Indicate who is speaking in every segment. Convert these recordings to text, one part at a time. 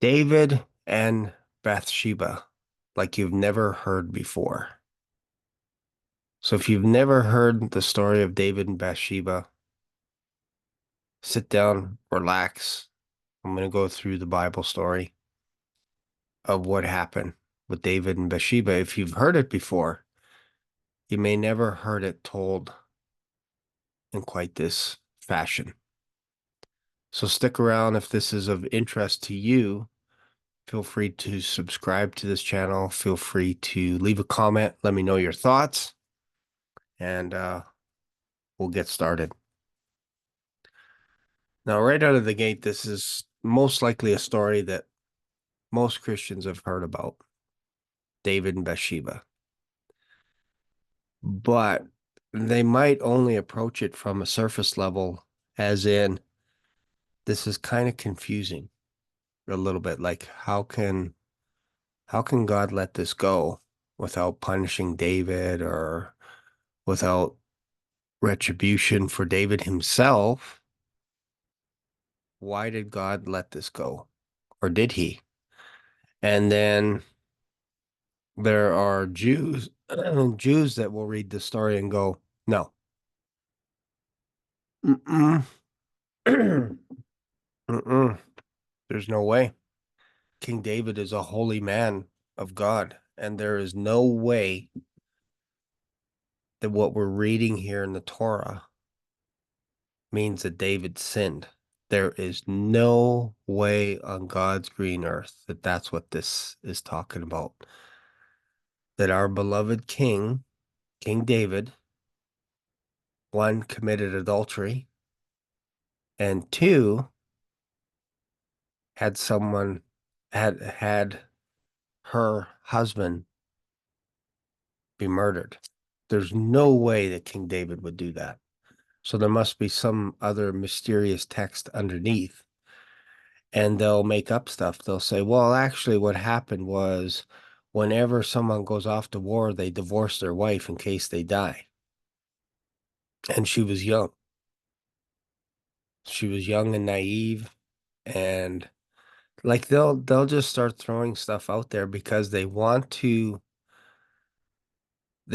Speaker 1: David and Bathsheba, like you've never heard before. So if you've never heard the story of David and Bathsheba, sit down, relax. I'm going to go through the Bible story of what happened with David and Bathsheba. If you've heard it before, you may never heard it told in quite this fashion. So stick around if this is of interest to you. Feel free to subscribe to this channel. Feel free to leave a comment. Let me know your thoughts. And we'll get started. Now, right out of the gate, this is most likely a story that most Christians have heard about, David and Bathsheba. But they might only approach it from a surface level, as in, this is kind of confusing a little bit. Like, how can God let this go without punishing David or without retribution for David himself? Why did God let this go? Or did he? And then there are Jews Jews that will read the story and go, no. Mm-mm. Mm-mm. There's no way. King David is a holy man of God, and there is no way that what we're reading here in the Torah means that David sinned. There is no way on God's green earth that that's what this is talking about. That our beloved king, King David, one, committed adultery, and two, had someone had her husband be murdered. There's no way that King David would do that. So there must be some other mysterious text underneath. And they'll make up stuff. They'll say, well, actually, what happened was whenever someone goes off to war, they divorce their wife in case they die. And she was young. She was young and naive. And like they'll just start throwing stuff out there because they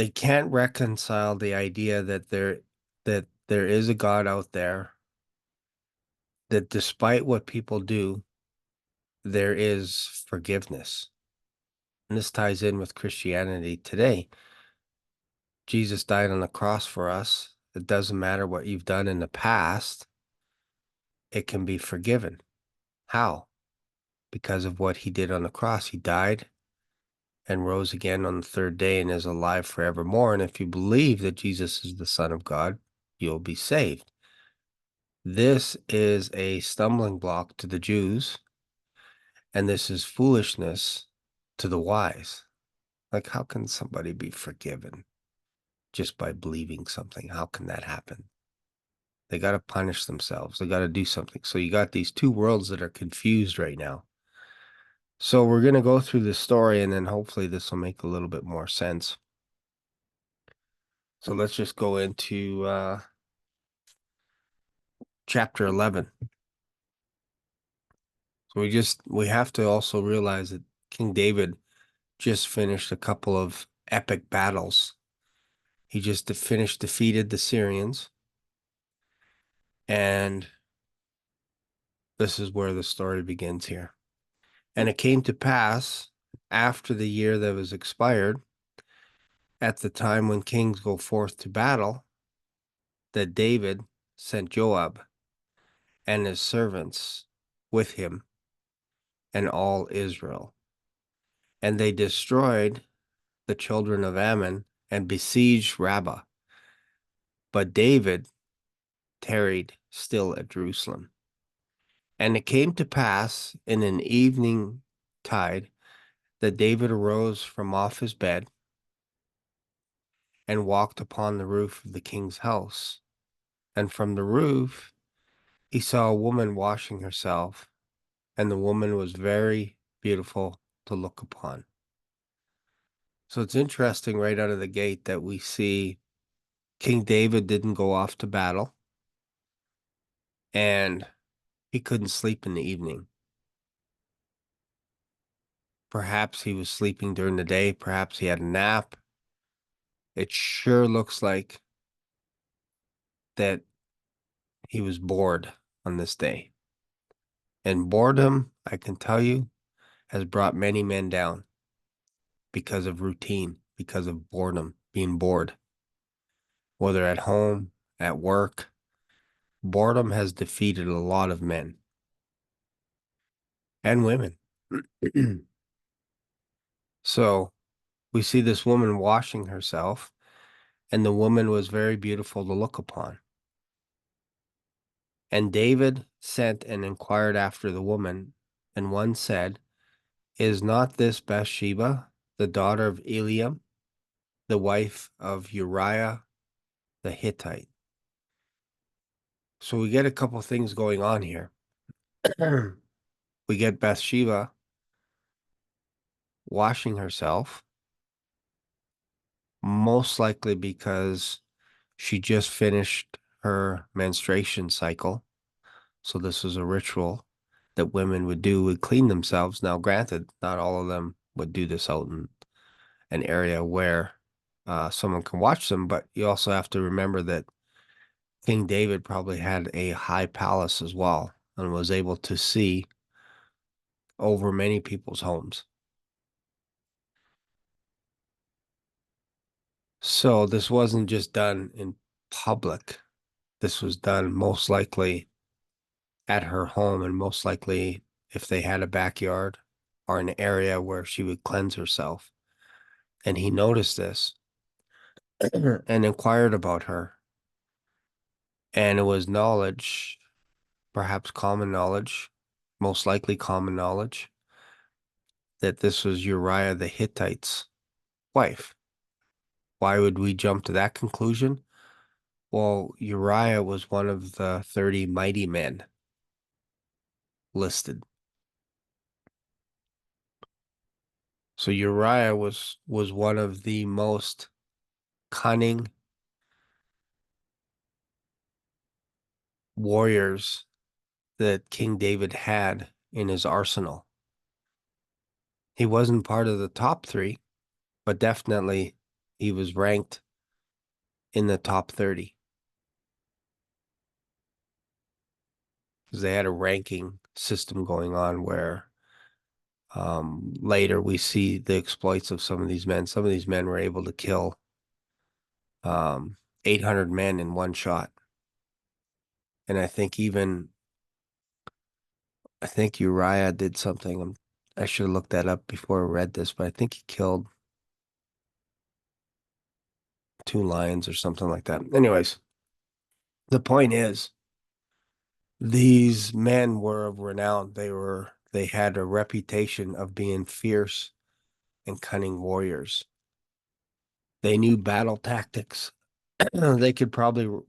Speaker 1: can't reconcile the idea that there is a God out there, that despite what people do, there is forgiveness. And this ties in with Christianity today. Jesus died on the cross for us. It doesn't matter what you've done in the past, it can be forgiven. How? Because of what he did on the cross. He died and rose again on the third day and is alive forevermore. And if you believe that Jesus is the Son of God, you'll be saved. This is a stumbling block to the Jews, and this is foolishness to the wise. Like, how can somebody be forgiven just by believing something? How can that happen? They got to punish themselves. They got to do something. So you got these two worlds that are confused right now. So we're going to go through this story, and then hopefully this will make a little bit more sense. So let's just go into chapter 11. So we have to also realize that King David just finished a couple of epic battles. He just defeated the Syrians, and this is where the story begins here. And it came to pass after the year that was expired, at the time when kings go forth to battle, that David sent Joab and his servants with him and all Israel. And they destroyed the children of Ammon and besieged Rabbah. But David tarried still at Jerusalem. And it came to pass in an evening tide that David arose from off his bed and walked upon the roof of the king's house. And from the roof he saw a woman washing herself, and the woman was very beautiful to look upon. So it's interesting right out of the gate that we see King David didn't go off to battle, and he couldn't sleep in the evening. Perhaps he was sleeping during the day. Perhaps he had a nap. It sure looks like that he was bored on this day. And boredom, I can tell you, has brought many men down because of routine, because of boredom, being bored, whether at home, at work. Boredom has defeated a lot of men and women. So we see this woman washing herself, and the woman was very beautiful to look upon. And David sent and inquired after the woman, and one said, is not this Bathsheba, the daughter of Eliam, the wife of Uriah the Hittite? So we get a couple things going on here. We get Bathsheba washing herself, most likely because she just finished her menstruation cycle. So this was a ritual that women would clean themselves. Now, granted, not all of them would do this out in an area where someone can watch them, but you also have to remember that King David probably had a high palace as well and was able to see over many people's homes. So this wasn't just done in public. This was done most likely at her home, and most likely if they had a backyard or an area where she would cleanse herself. And he noticed this and inquired about her. And it was knowledge, perhaps common knowledge, most likely common knowledge, that this was Uriah the Hittite's wife. Why would we jump to that conclusion? Well, Uriah was one of the 30 mighty men listed. So Uriah was one of the most cunning warriors that King David had in his arsenal. He wasn't part of the top three, but definitely he was ranked in the top 30 because they had a ranking system going on where later we see the exploits of some of these men. Some of these men were able to kill 800 men in one shot. And I think Uriah did something. I should have looked that up before I read this, but I think he killed 2 lions or something like that. Anyways, the point is, these men were of renown. They had a reputation of being fierce and cunning warriors. They knew battle tactics. They could probably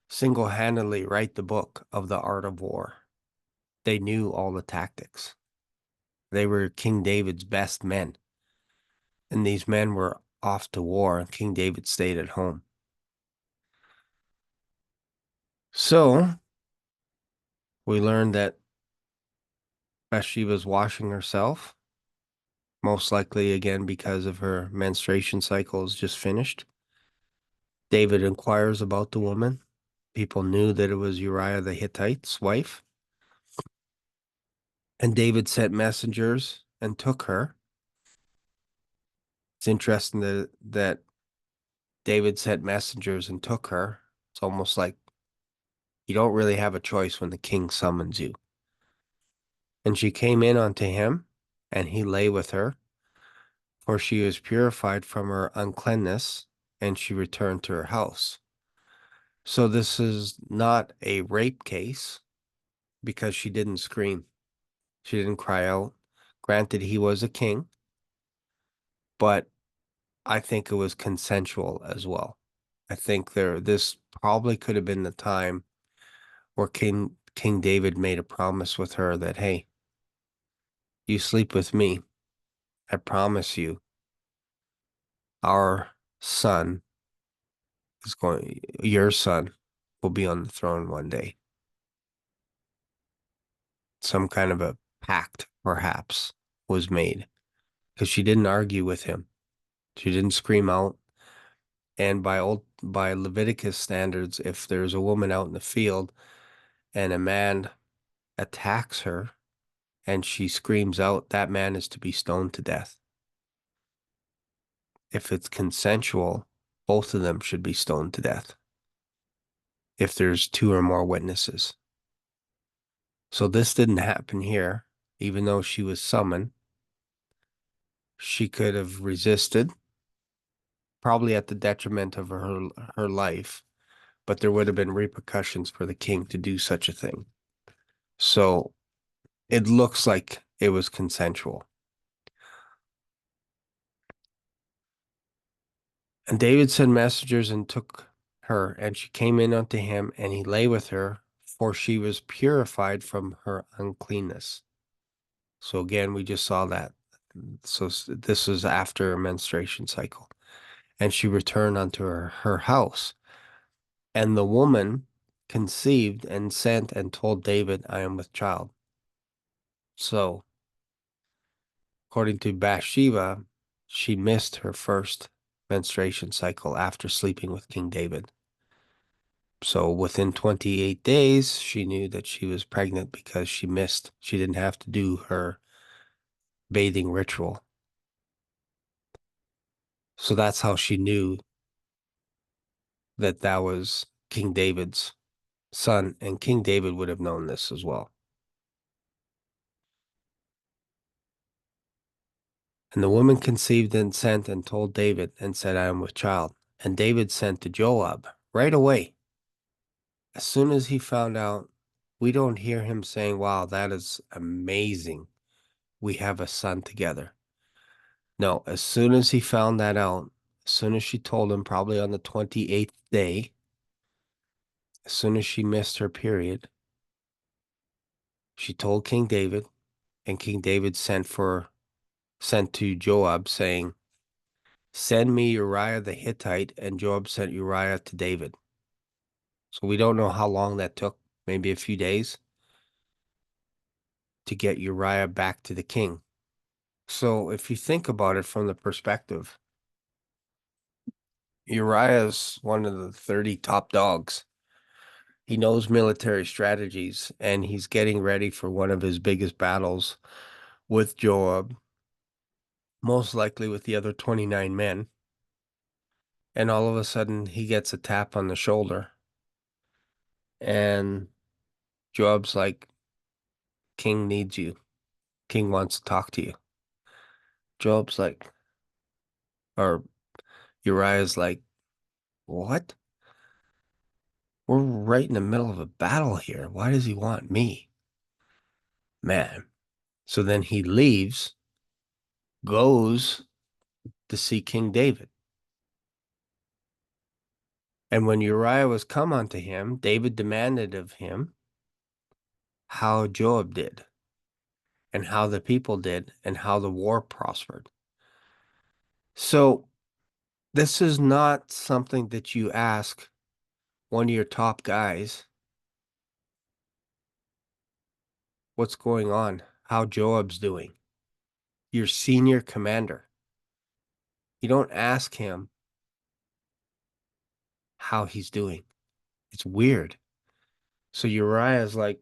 Speaker 1: single-handedly write the book of the art of war. They knew all the tactics. They were King David's best men. And these men were off to war, and King David stayed at home. So we learned that Bathsheba's washing herself, most likely again because of her menstruation cycle is just finished. David inquires about the woman. People knew that it was Uriah the Hittite's wife. And David sent messengers and took her. It's interesting that David sent messengers and took her. It's almost like you don't really have a choice when the king summons you. And she came in unto him, and he lay with her, for she was purified from her uncleanness, and she returned to her house. So this is not a rape case because she didn't scream. She didn't cry out. Granted, he was a king, but I think it was consensual as well. I think this probably could have been the time where King David made a promise with her that, hey, you sleep with me, I promise you, our son your son will be on the throne one day. Some kind of a pact, perhaps, was made because she didn't argue with him. She didn't scream out. And by Leviticus standards, if there's a woman out in the field and a man attacks her and she screams out, that man is to be stoned to death. If it's consensual, both of them should be stoned to death if there's two or more witnesses. So this didn't happen here, even though she was summoned. She could have resisted, probably at the detriment of her life, but there would have been repercussions for the king to do such a thing. So it looks like it was consensual. And David sent messengers and took her, and she came in unto him, and he lay with her, for she was purified from her uncleanness. So again, we just saw that. So this was after a menstruation cycle. And she returned unto her house. And the woman conceived and sent and told David, I am with child. So, according to Bathsheba, she missed her first menstruation cycle after sleeping with King David. So within 28 days, she knew that she was pregnant because she didn't have to do her bathing ritual. So that's how she knew that that was King David's son, and King David would have known this as well. And the woman conceived and sent and told David and said, I am with child. And David sent to Joab right away. As soon as he found out, we don't hear him saying, wow, that is amazing. We have a son together. No, as soon as he found that out, as soon as she told him, probably on the 28th day, as soon as she missed her period, she told King David, and King David sent to Joab saying, send me Uriah the Hittite, and Joab sent Uriah to David. So we don't know how long that took, maybe a few days, to get Uriah back to the king. So if you think about it from the perspective, Uriah is one of the 30 top dogs. He knows military strategies, and he's getting ready for one of his biggest battles with Joab, most likely with the other 29 men. And all of a sudden, he gets a tap on the shoulder. And Joab's like, King needs you. King wants to talk to you. Joab's like, or Uriah's like, what? We're right in the middle of a battle here. Why does he want me? Man. So then he leaves, goes to see King David. And when Uriah was come unto him, David demanded of him how Joab did, and how the people did, and how the war prospered. So this is not something that you ask one of your top guys, what's going on, how Joab's doing, your senior commander. You don't ask him how he's doing. It's weird. So Uriah's like,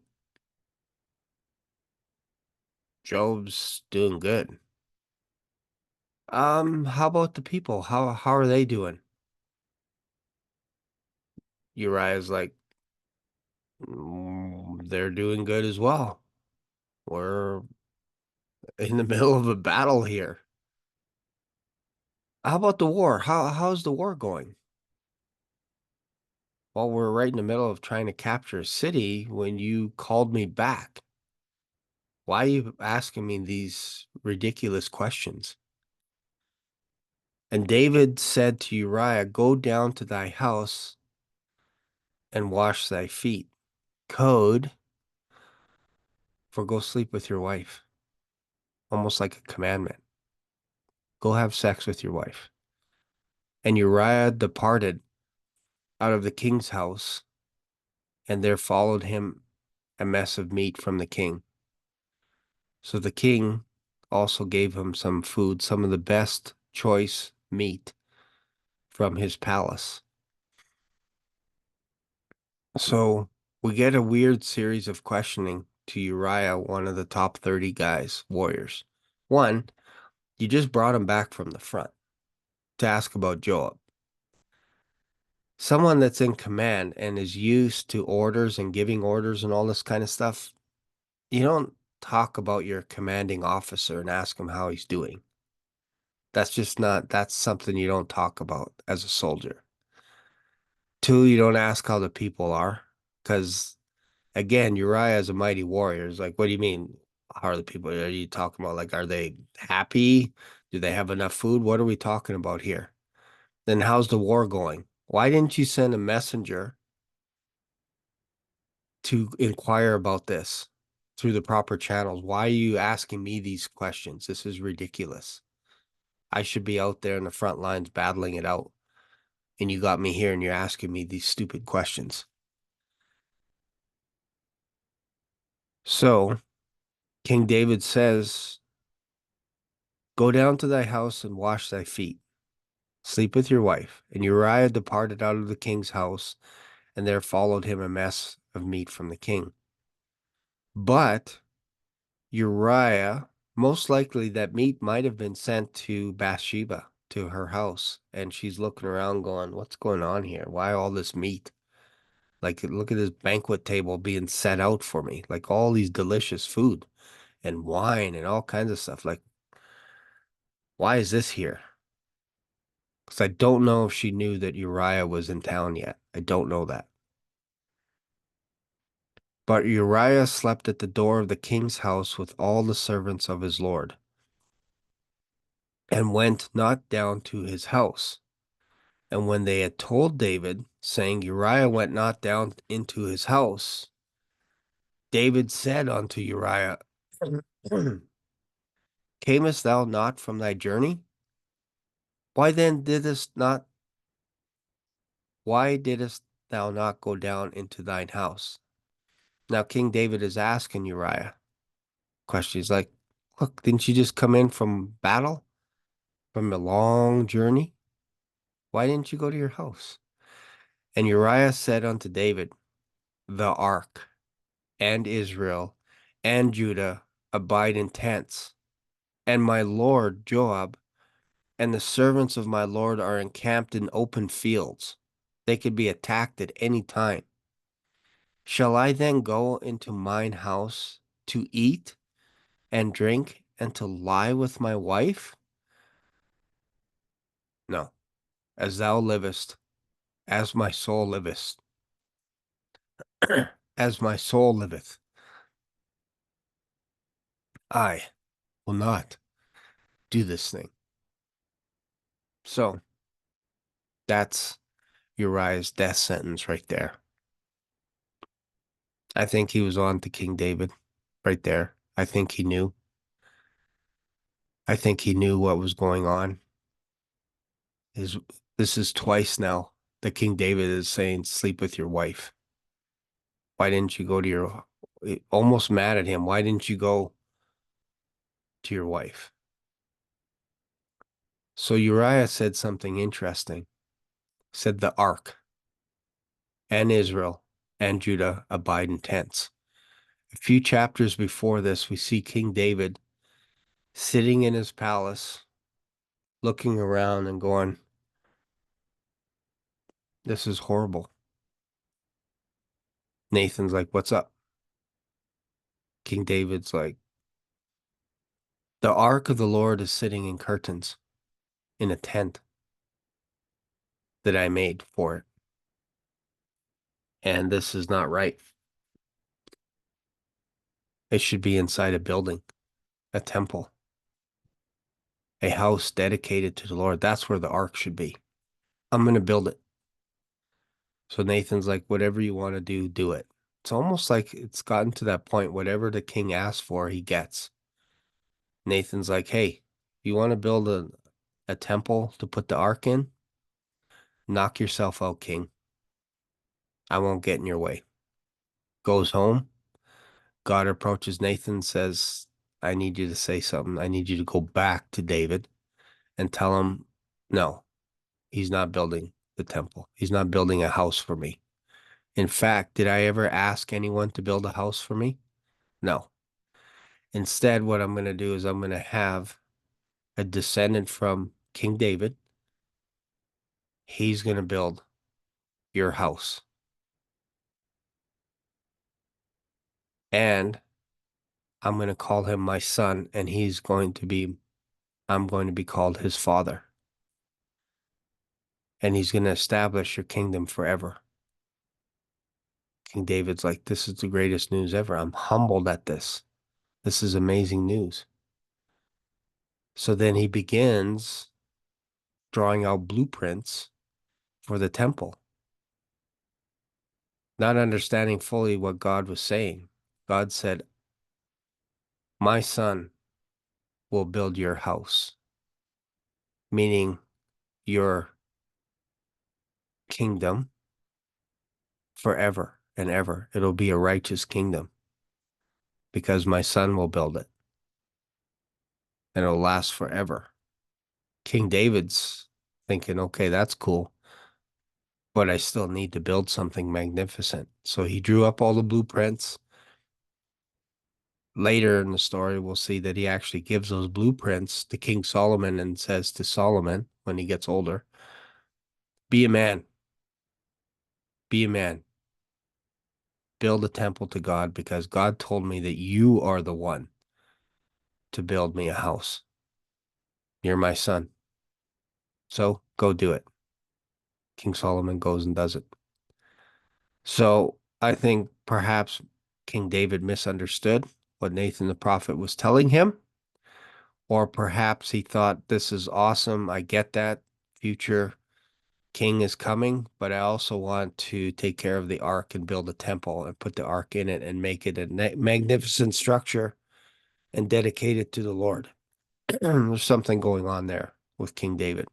Speaker 1: Job's doing good. How about the people? How are they doing? Uriah's like, they're doing good as well. We're in the middle of a battle here. How about the war? How's the war going? Well, we're right in the middle of trying to capture a city when you called me back. Why are you asking me these ridiculous questions? And David said to Uriah, go down to thy house and wash thy feet. Code for go sleep with your wife. Almost like a commandment. Go have sex with your wife. And Uriah departed out of the king's house, and there followed him a mess of meat from the king. So the king also gave him some food, some of the best choice meat from his palace. So we get a weird series of questioning to Uriah, one of the top 30 guys, warriors. One, you just brought him back from the front to ask about Joab. Someone that's in command and is used to orders and giving orders and all this kind of stuff, you don't talk about your commanding officer and ask him how he's doing. That's just not, that's something you don't talk about as a soldier. Two, you don't ask how the people are, because again, Uriah is a mighty warrior. It's like, what do you mean? How are the people? Are you talking about like, are they happy? Do they have enough food? What are we talking about here? Then how's the war going? Why didn't you send a messenger to inquire about this through the proper channels? Why are you asking me these questions? This is ridiculous. I should be out there in the front lines battling it out. And you got me here and you're asking me these stupid questions. So King David says, go down to thy house and wash thy feet. Sleep with your wife. And Uriah departed out of the king's house, and there followed him a mess of meat from the king. But Uriah, most likely that meat might have been sent to Bathsheba, to her house. And she's looking around going, what's going on here? Why all this meat? Like, look at this banquet table being set out for me. Like all these delicious food and wine and all kinds of stuff. Like, why is this here? Because I don't know if she knew that Uriah was in town yet. I don't know that. But Uriah slept at the door of the king's house with all the servants of his lord, and went not down to his house. And when they had told David, saying, Uriah went not down into his house, David said unto Uriah, camest thou not from thy journey? Why then why didst thou not go down into thine house? Now King David is asking Uriah question. He's like, look, didn't you just come in from battle, from a long journey? Why didn't you go to your house? And Uriah said unto David, the ark and Israel and Judah abide in tents, and my lord Joab and the servants of my lord are encamped in open fields. They could be attacked at any time. Shall I then go into mine house to eat and drink and to lie with my wife? No, as thou livest, as my soul liveth, as my soul liveth, I will not do this thing. So that's Uriah's death sentence right there. I think he was on to King David right there. I think he knew. I think he knew what was going on. This is twice now that King David is saying, sleep with your wife. Why didn't you go to your, almost mad at him. Why didn't you go to your wife? So Uriah said something interesting. He said the ark and Israel and Judah abide in tents. A few chapters before this, we see King David sitting in his palace, looking around and going, this is horrible. Nathan's like, what's up? King David's like, the ark of the Lord is sitting in curtains in a tent that I made for it. And this is not right. It should be inside a building, a temple, a house dedicated to the Lord. That's where the ark should be. I'm going to build it. So Nathan's like, whatever you want to do, do it. It's almost like it's gotten to that point, whatever the king asks for, he gets. Nathan's like, hey, you want to build a temple to put the ark in? Knock yourself out, king. I won't get in your way. Goes home. God approaches Nathan, says, I need you to say something. I need you to go back to David and tell him, no, he's not building the temple. He's not building a house for me. In fact, did I ever ask anyone to build a house for me? No. Instead, what I'm going to do is I'm going to have a descendant from King David. He's going to build your house. And I'm going to call him my son, and I'm going to be called his father. And he's going to establish your kingdom forever. King David's like, this is the greatest news ever. I'm humbled at this. This is amazing news. So then he begins drawing out blueprints for the temple, not understanding fully what God was saying. God said, my son will build your house, meaning your kingdom forever and ever. It'll be a righteous kingdom because my son will build it and it'll last forever. King David's thinking, okay, that's cool, but I still need to build something magnificent. So he drew up all the blueprints. Later in the story, we'll see that he actually gives those blueprints to King Solomon and says to Solomon when he gets older, be a man, be a man, build a temple to God because God told me that you are the one to build me a house. You're my son. So go do it. King Solomon goes and does it. So I think perhaps King David misunderstood what Nathan the prophet was telling him, or perhaps he thought, this is awesome. I get that. Future king is coming, but I also want to take care of the ark and build a temple and put the ark in it and make it a magnificent structure and dedicate it to the Lord. There's something going on there with King David.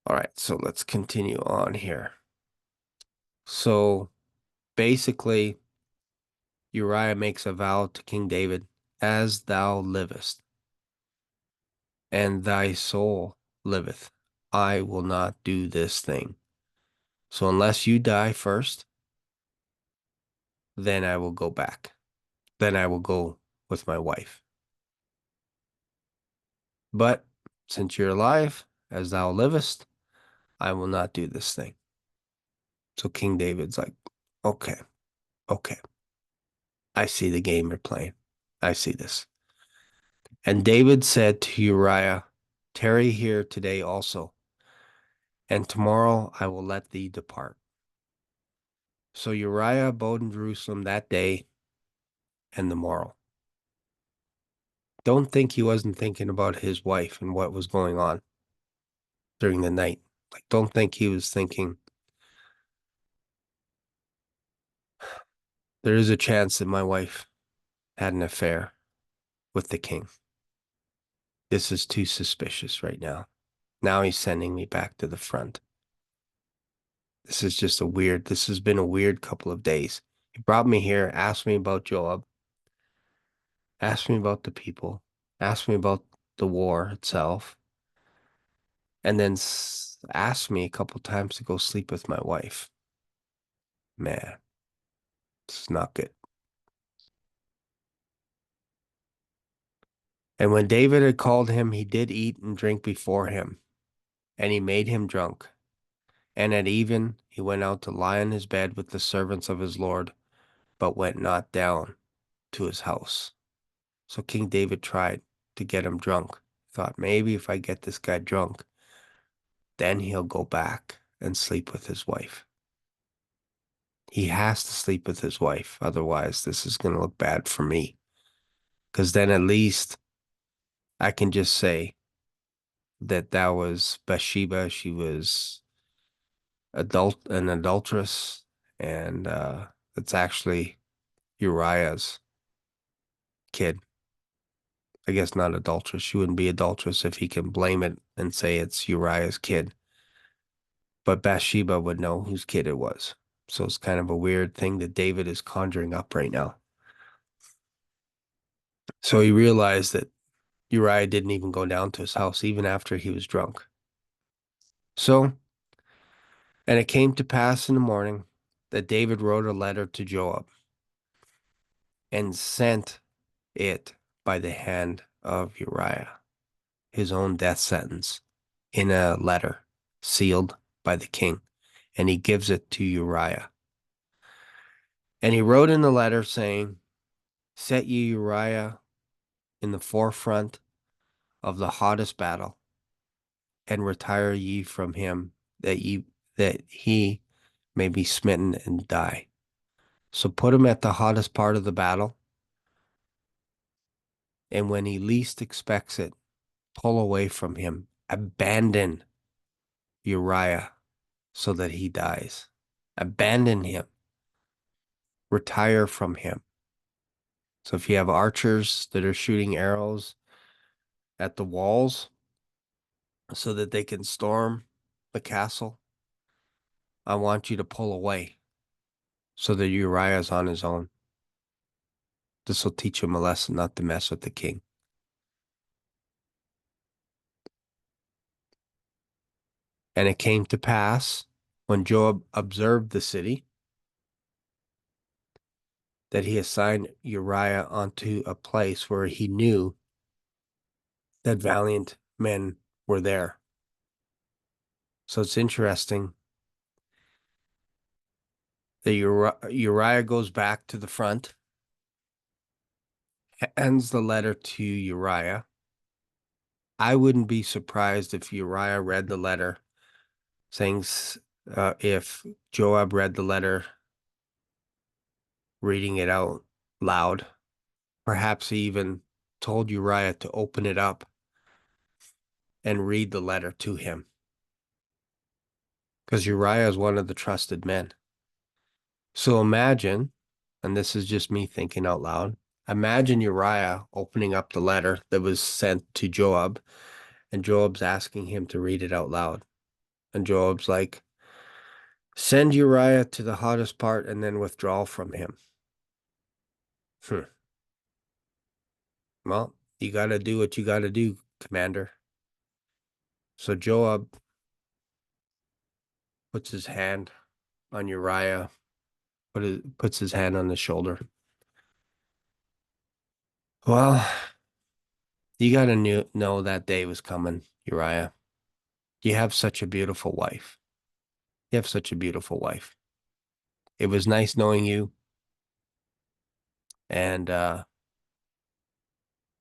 Speaker 1: All right, so let's continue on here. So basically, Uriah makes a vow to King David, as thou livest, and thy soul liveth, I will not do this thing. So unless you die first, then I will go back. Then I will go with my wife. But since you're alive, as thou livest, I will not do this thing. So King David's like, okay, okay. I see the game you're playing. I see this. And David said to Uriah, tarry here today also, and tomorrow I will let thee depart. So Uriah abode in Jerusalem that day and the morrow. Don't think he wasn't thinking about his wife and what was going on during the night. Like, don't think he was thinking, there is a chance that my wife had an affair with the king. This is too suspicious right now. Now he's sending me back to the front. This has been a weird couple of days. He brought me here, asked me about Joab, asked me about the people, asked me about the war itself, and then asked me a couple times to go sleep with my wife. Man, this is not good. And when David had called him, he did eat and drink before him, and he made him drunk. And at even he went out to lie on his bed with the servants of his Lord, but went not down to his house. So King David tried to get him drunk. Thought maybe if I get this guy drunk, then he'll go back and sleep with his wife. He has to sleep with his wife. Otherwise, this is going to look bad for me. Because then at least I can just say that was Bathsheba. She was an adulteress. And it's actually Uriah's kid. I guess not adulteress. She wouldn't be adulteress if he can blame it and say it's Uriah's kid. But Bathsheba would know whose kid it was. So it's kind of a weird thing that David is conjuring up right now. So he realized that Uriah didn't even go down to his house, even after he was drunk. So, and it came to pass in the morning that David wrote a letter to Joab and sent it by the hand of Uriah, his own death sentence, in a letter sealed by the king. And he gives it to Uriah. And he wrote in the letter saying, set ye Uriah in the forefront of the hottest battle, and retire ye from him, that he may be smitten and die. So put him at the hottest part of the battle, and when he least expects it, pull away from him. Abandon Uriah so that he dies. Abandon him. Retire from him. So if you have archers that are shooting arrows at the walls so that they can storm the castle, I want you to pull away so that Uriah is on his own. This will teach him a lesson not to mess with the king. And it came to pass, when Joab observed the city, that he assigned Uriah onto a place where he knew that valiant men were there. So it's interesting that Uriah goes back to the front, hands the letter to Uriah. I wouldn't be surprised if Uriah read the letter, saying, if Joab read the letter, reading it out loud. Perhaps he even told Uriah to open it up and read the letter to him, because Uriah is one of the trusted men. So imagine, and this is just me thinking out loud, imagine Uriah opening up the letter that was sent to Joab, and Joab's asking him to read it out loud. And Joab's like, send Uriah to the hottest part and then withdraw from him. Well, you got to do what you got to do, Commander. So Joab puts his hand on Uriah, puts his hand on his shoulder. Well, you got to know that day was coming, Uriah. You have such a beautiful wife. You have such a beautiful wife. It was nice knowing you, and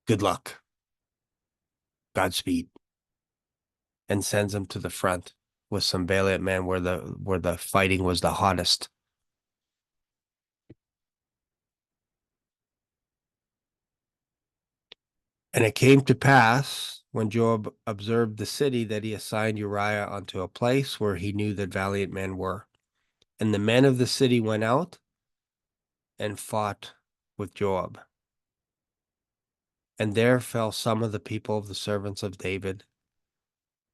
Speaker 1: good luck. Godspeed. And sends him to the front with some valiant men where the fighting was the hottest. And it came to pass, when Joab observed the city, that he assigned Uriah unto a place where he knew that valiant men were. And the men of the city went out and fought with Joab. And there fell some of the people of the servants of David,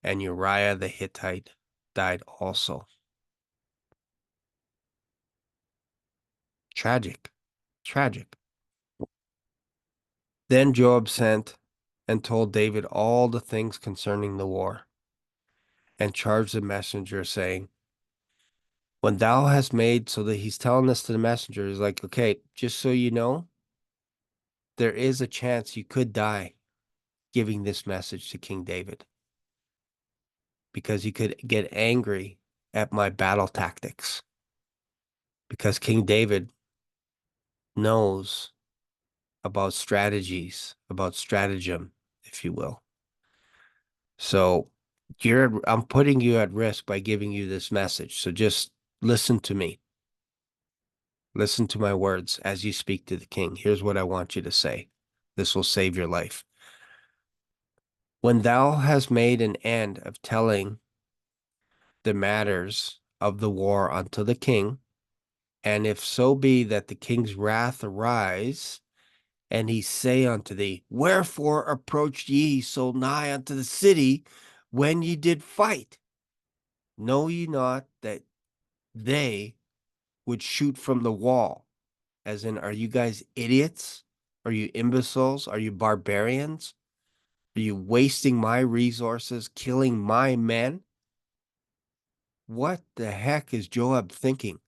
Speaker 1: and Uriah the Hittite died also. Tragic, tragic. Then Joab sent and told David all the things concerning the war, and charged the messenger, saying, when thou hast made, so that he's telling this to the messenger, he's like, okay, just so you know, there is a chance you could die giving this message to King David, because he could get angry at my battle tactics, because King David knows about strategies, about stratagem, if you will. So I'm putting you at risk by giving you this message. So just listen to me. Listen to my words as you speak to the king. Here's what I want you to say. This will save your life. When thou hast made an end of telling the matters of the war unto the king, and if so be that the king's wrath arise, and he say unto thee, wherefore approached ye so nigh unto the city when ye did fight? Know ye not that they would shoot from the wall? As in, are you guys idiots? Are you imbeciles? Are you barbarians? Are you wasting my resources, killing my men? What the heck is Joab thinking?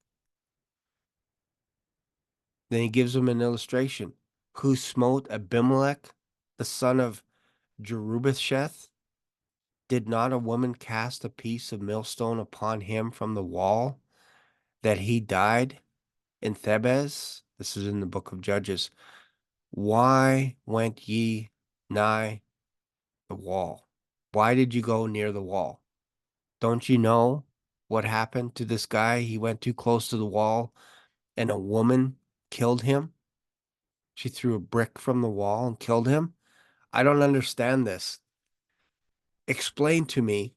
Speaker 1: Then he gives him an illustration. Who smote Abimelech, the son of Jerubbaal? Did not a woman cast a piece of millstone upon him from the wall, that he died in Thebez? This is in the book of Judges. Why went ye nigh the wall? Why did you go near the wall? Don't you know what happened to this guy? He went too close to the wall and a woman killed him. She threw a brick from the wall and killed him. I don't understand this. Explain to me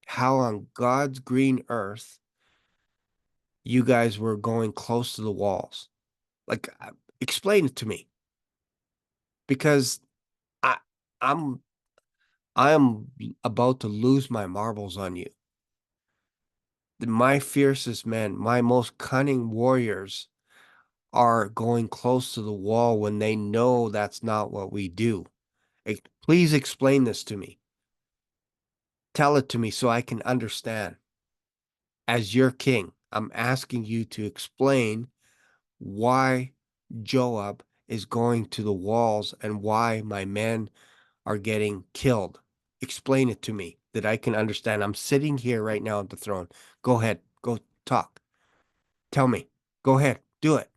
Speaker 1: how on God's green earth you guys were going close to the walls. Like, explain it to me, because I I'm I am about to lose my marbles on you. My fiercest men, my most cunning warriors are going close to the wall when they know that's not what we do. Please explain this to me. Tell it to me so I can understand. As your king, I'm asking you to explain why Joab is going to the walls and why my men are getting killed. Explain it to me that I can understand. I'm sitting here right now at the throne. Go ahead. Go talk. Tell me. Go ahead. Do it.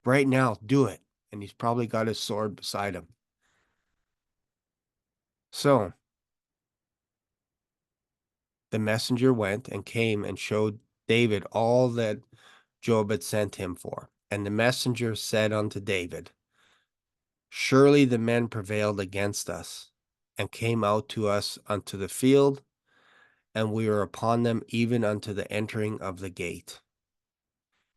Speaker 1: Right now. Do it. And he's probably got his sword beside him. So the messenger went and came and showed David all that Joab had sent him for. And the messenger said unto David, surely the men prevailed against us and came out to us unto the field, and we were upon them even unto the entering of the gate.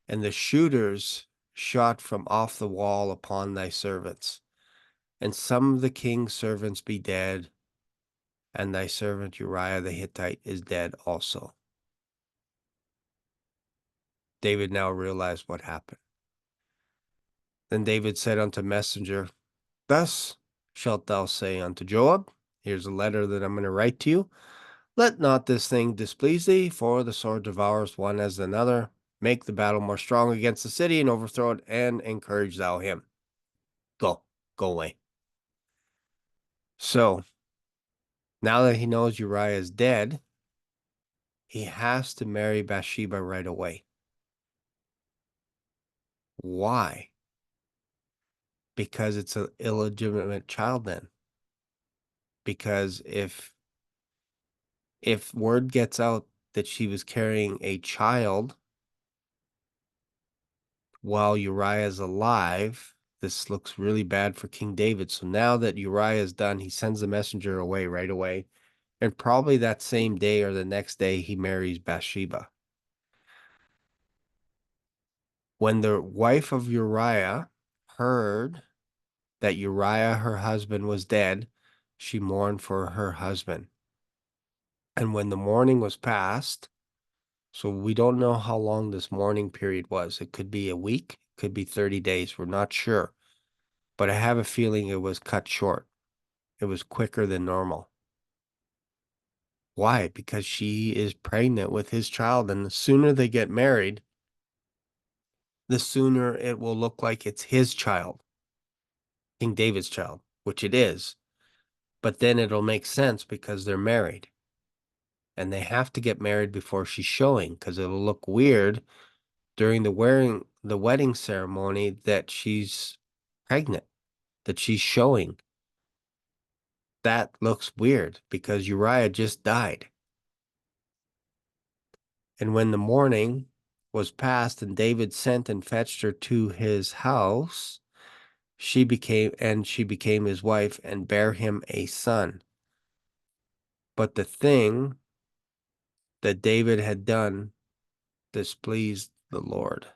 Speaker 1: And the shooters shot from off the wall upon thy servants, and some of the king's servants be dead, and thy servant Uriah the Hittite is dead also. David now realized what happened. Then David said unto messenger, thus shalt thou say unto Joab, here's a letter that I'm going to write to you. Let not this thing displease thee, for the sword devours one as another. Make the battle more strong against the city, and overthrow it, and encourage thou him. Go away. So, now that he knows Uriah is dead, he has to marry Bathsheba right away. Why? Because it's an illegitimate child then. Because if word gets out that she was carrying a child while Uriah is alive, this looks really bad for King David. So now that Uriah is done, he sends the messenger away right away. And probably that same day or the next day, he marries Bathsheba. When the wife of Uriah heard that Uriah, her husband, was dead, she mourned for her husband. And when the mourning was past, so we don't know how long this mourning period was. It could be a week, it could be 30 days. We're not sure. But I have a feeling it was cut short. It was quicker than normal. Why? Because she is pregnant with his child. And the sooner they get married, the sooner it will look like it's his child, King David's child, which it is. But then it'll make sense because they're married. And they have to get married before she's showing, because it'll look weird during the wedding ceremony that she's pregnant, that she's showing. That looks weird because Uriah just died. And when the mourning was past and David sent and fetched her to his house, she became his wife and bare him a son. But the thing that David had done displeased the Lord.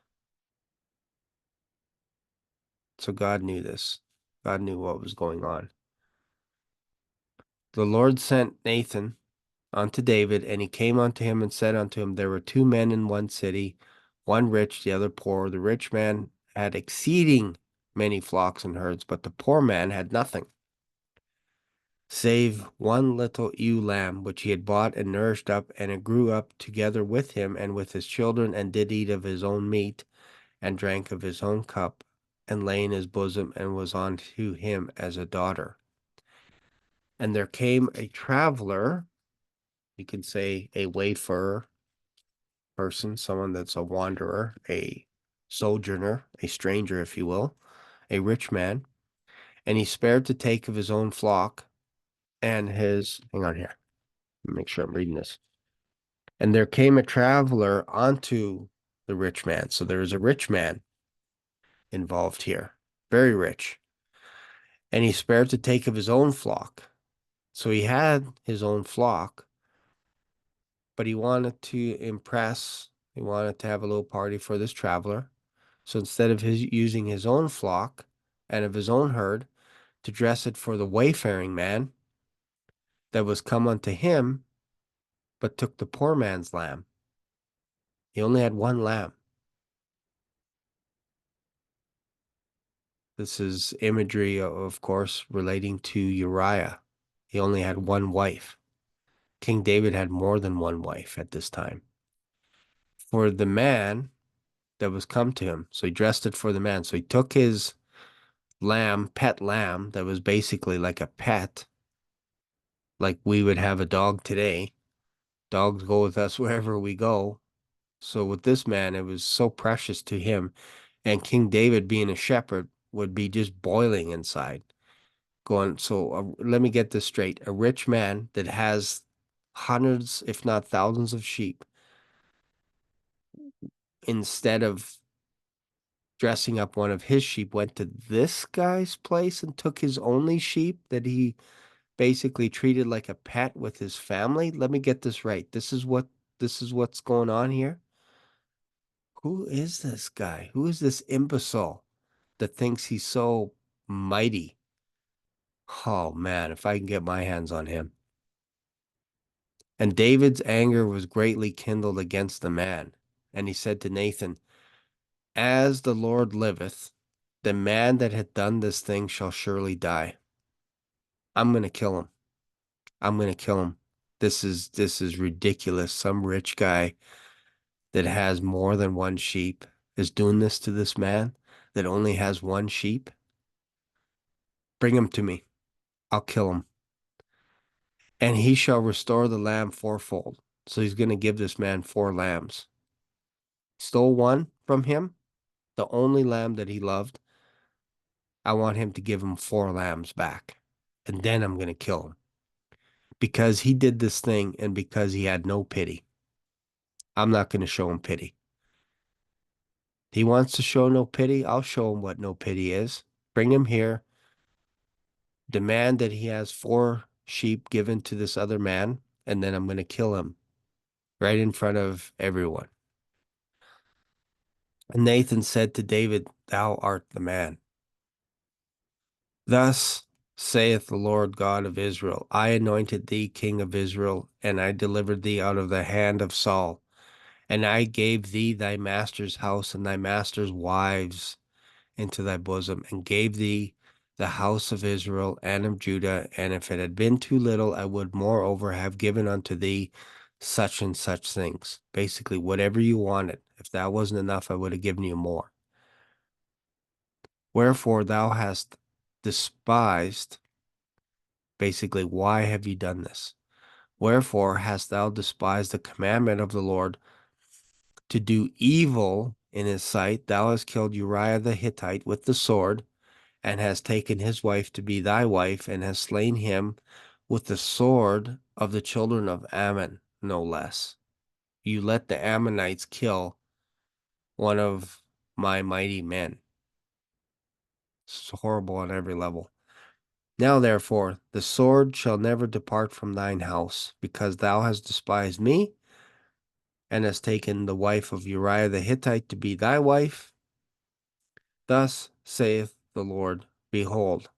Speaker 1: So God knew this. God knew what was going on. The Lord sent Nathan unto David, and he came unto him and said unto him, there were two men in one city, one rich, the other poor. The rich man had exceeding many flocks and herds, but the poor man had nothing, save one little ewe lamb, which he had bought and nourished up, and it grew up together with him and with his children, and did eat of his own meat, and drank of his own cup, and lay in his bosom, and was unto him as a daughter. And there came a traveler, you can say a wayfarer person, someone that's a wanderer, a sojourner, a stranger, if you will, a rich man, and he spared to take of his own flock and his, hang on here, make sure I'm reading this. And there came a traveler unto the rich man. So there is a rich man involved here, very rich. And he spared to take of his own flock. So he had his own flock, but he wanted to impress, he wanted to have a little party for this traveler. So instead of using his own flock and of his own herd to dress it for the wayfaring man that was come unto him, but took the poor man's lamb. He only had one lamb. This is imagery, of course, relating to Uriah. He only had one wife. King David had more than one wife at this time. For the man that was come to him, so he dressed it for the man. So he took his lamb, pet lamb, that was basically like a pet, like we would have a dog today. Dogs go with us wherever we go. So with this man, it was so precious to him. And King David, being a shepherd, would be just boiling inside. Going, so let me get this straight. A rich man that has hundreds, if not thousands of sheep, instead of dressing up one of his sheep, went to this guy's place and took his only sheep that he basically treated like a pet with his family. Let me get this right. This is what's going on here. Who is this guy? Who is this imbecile that thinks he's so mighty? Oh man, if I can get my hands on him. And David's anger was greatly kindled against the man. And he said to Nathan, as the Lord liveth, the man that hath done this thing shall surely die. I'm going to kill him. I'm going to kill him. This is ridiculous. Some rich guy that has more than one sheep is doing this to this man that only has one sheep. Bring him to me. I'll kill him. And he shall restore the lamb fourfold. So he's going to give this man 4 lambs. Stole one from him, the only lamb that he loved. I want him to give him 4 lambs back. And then I'm going to kill him. Because he did this thing and because he had no pity. I'm not going to show him pity. He wants to show no pity. I'll show him what no pity is. Bring him here. Demand that he has 4 sheep given to this other man. And then I'm going to kill him right in front of everyone. And Nathan said to David, thou art the man. Thus saith the Lord God of Israel, I anointed thee king of Israel, and I delivered thee out of the hand of Saul. And I gave thee thy master's house and thy master's wives into thy bosom, and gave thee the house of Israel and of Judah. And if it had been too little, I would moreover have given unto thee such and such things. Basically, whatever you wanted. If that wasn't enough, I would have given you more. Wherefore thou hast despised, basically, why have you done this? Wherefore hast thou despised the commandment of the Lord to do evil in his sight? Thou hast killed Uriah the Hittite with the sword, and hast taken his wife to be thy wife, and hast slain him with the sword of the children of Ammon, no less. You let the Ammonites kill one of my mighty men. It's horrible on every level. Now, therefore, the sword shall never depart from thine house, because thou hast despised me, and hast taken the wife of Uriah the Hittite to be thy wife. Thus saith the Lord, behold,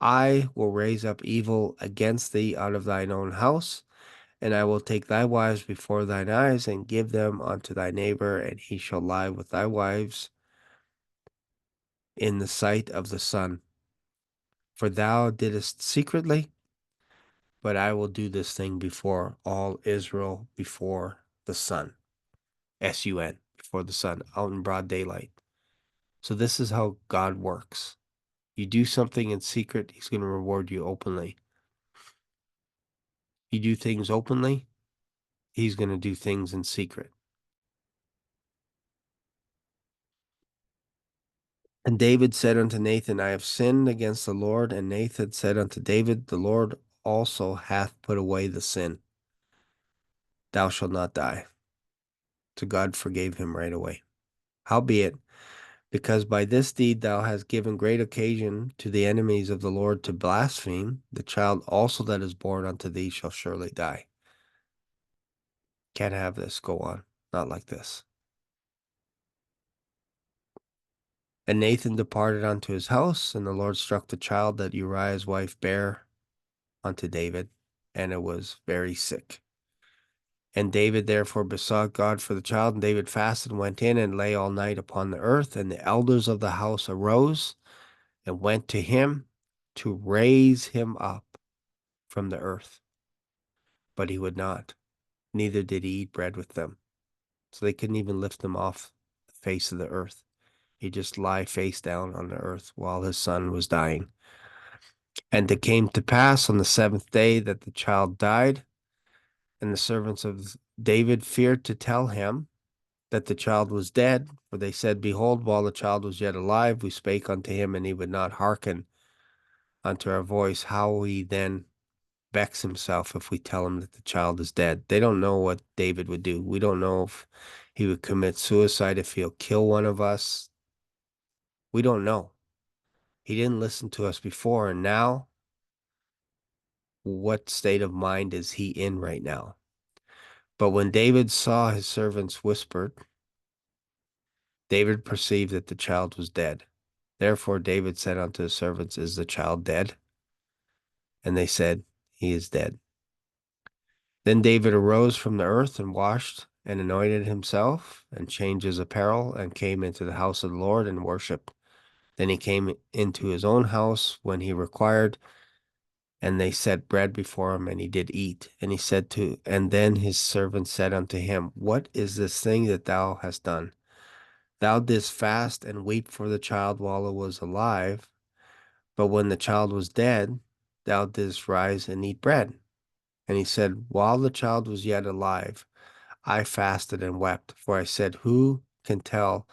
Speaker 1: I will raise up evil against thee out of thine own house, and I will take thy wives before thine eyes, and give them unto thy neighbor, and he shall lie with thy wives, in the sight of the sun. For thou didst secretly, but I will do this thing before all Israel, before the sun. S-U-N, before the sun, out in broad daylight. So this is how God works. You do something in secret, he's going to reward you openly. You do things openly, he's going to do things in secret. And David said unto Nathan, I have sinned against the Lord. And Nathan said unto David, the Lord also hath put away the sin. Thou shalt not die. So God forgave him right away. Howbeit, because by this deed thou hast given great occasion to the enemies of the Lord to blaspheme, the child also that is born unto thee shall surely die. Can't have this go on. Not like this. And Nathan departed unto his house, and the Lord struck the child that Uriah's wife bare unto David, and it was very sick. And David therefore besought God for the child, and David fasted and went in and lay all night upon the earth. And the elders of the house arose and went to him to raise him up from the earth. But he would not, neither did he eat bread with them. So they couldn't even lift him off the face of the earth. He just lie face down on the earth while his son was dying. And it came to pass on the seventh day that the child died, and the servants of David feared to tell him that the child was dead, for they said, Behold, while the child was yet alive, we spake unto him, and he would not hearken unto our voice. How will he then vex himself if we tell him that the child is dead? They don't know what David would do. We don't know if he would commit suicide, if he'll kill one of us. We don't know. He didn't listen to us before, and now, what state of mind is he in right now? But when David saw his servants whispered, David perceived that the child was dead. Therefore David said unto his servants, Is the child dead? And they said, He is dead. Then David arose from the earth and washed and anointed himself and changed his apparel and came into the house of the Lord and worshipped. Then he came into his own house when he required, and they set bread before him, and he did eat. And then his servant said unto him, What is this thing that thou hast done? Thou didst fast and weep for the child while it was alive, but when the child was dead, thou didst rise and eat bread. And he said, While the child was yet alive, I fasted and wept, for I said, Who can tell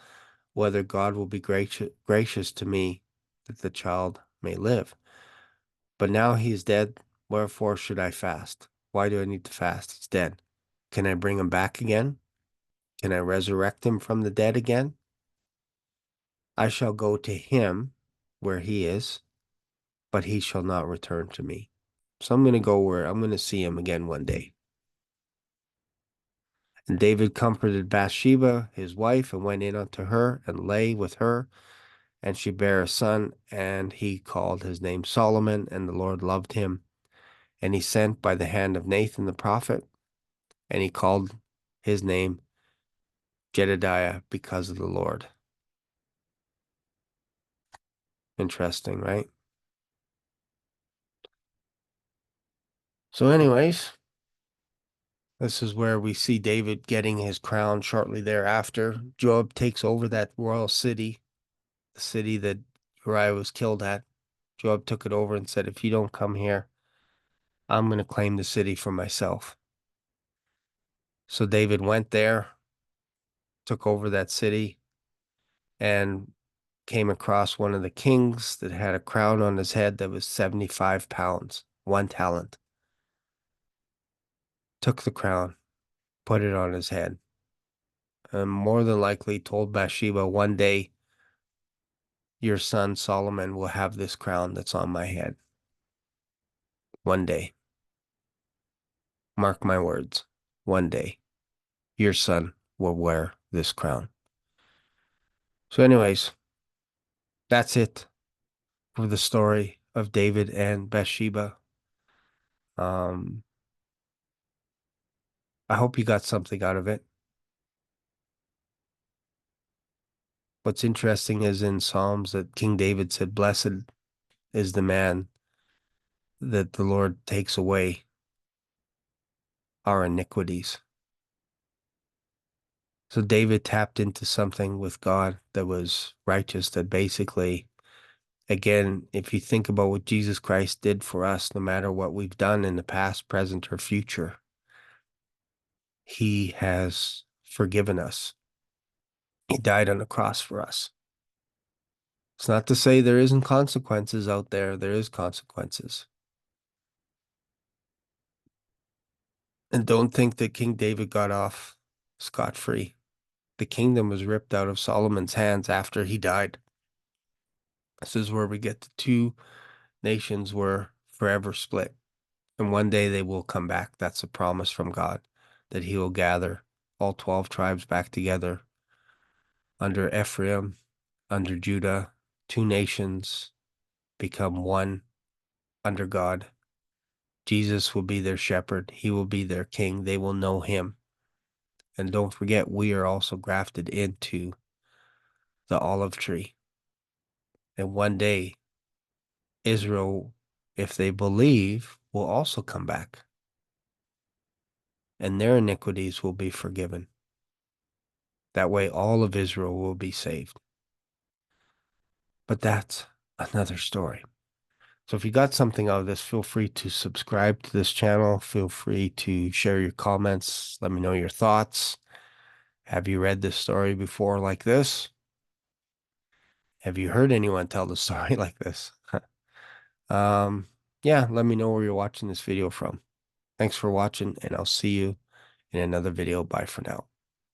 Speaker 1: whether God will be gracious to me that the child may live? But now he is dead, wherefore should I fast? Why do I need to fast? He's dead. Can I bring him back again? Can I resurrect him from the dead again? I shall go to him where he is, but he shall not return to me. So I'm going to go where I'm going to see him again one day. And David comforted Bathsheba, his wife, and went in unto her and lay with her. And she bare a son, and he called his name Solomon, and the Lord loved him. And he sent by the hand of Nathan the prophet, and he called his name Jedediah because of the Lord. Interesting, right? So anyways, this is where we see David getting his crown shortly thereafter. Joab takes over that royal city, the city that Uriah was killed at. Joab took it over and said, if you don't come here, I'm going to claim the city for myself. So David went there, took over that city, and came across one of the kings that had a crown on his head that was 75 pounds, 1 talent. Took the crown, put it on his head, and more than likely told Bathsheba, one day your son Solomon will have this crown that's on my head. One day. Mark my words. One day, your son will wear this crown. So anyways, that's it for the story of David and Bathsheba. I hope you got something out of it. What's interesting is in Psalms that King David said, "Blessed is the man that the Lord takes away our iniquities." So David tapped into something with God that was righteous, that basically, again, if you think about what Jesus Christ did for us, no matter what we've done in the past, present, or future, he has forgiven us. He died on the cross for us. It's not to say there isn't consequences out there. There is consequences. And don't think that King David got off scot-free. The kingdom was ripped out of Solomon's hands after he died. This is where we get the two nations were forever split. And one day they will come back. That's a promise from God that he will gather all 12 tribes back together under Ephraim, under Judah, two nations become one under God. Jesus will be their shepherd. He will be their king. They will know him. And don't forget, we are also grafted into the olive tree. And one day, Israel, if they believe, will also come back. And their iniquities will be forgiven. That way, all of Israel will be saved. But that's another story. So if you got something out of this, feel free to subscribe to this channel. Feel free to share your comments. Let me know your thoughts. Have you read this story before like this? Have you heard anyone tell the story like this? Um, yeah, let me know where you're watching this video from. Thanks for watching, and I'll see you in another video. Bye for now.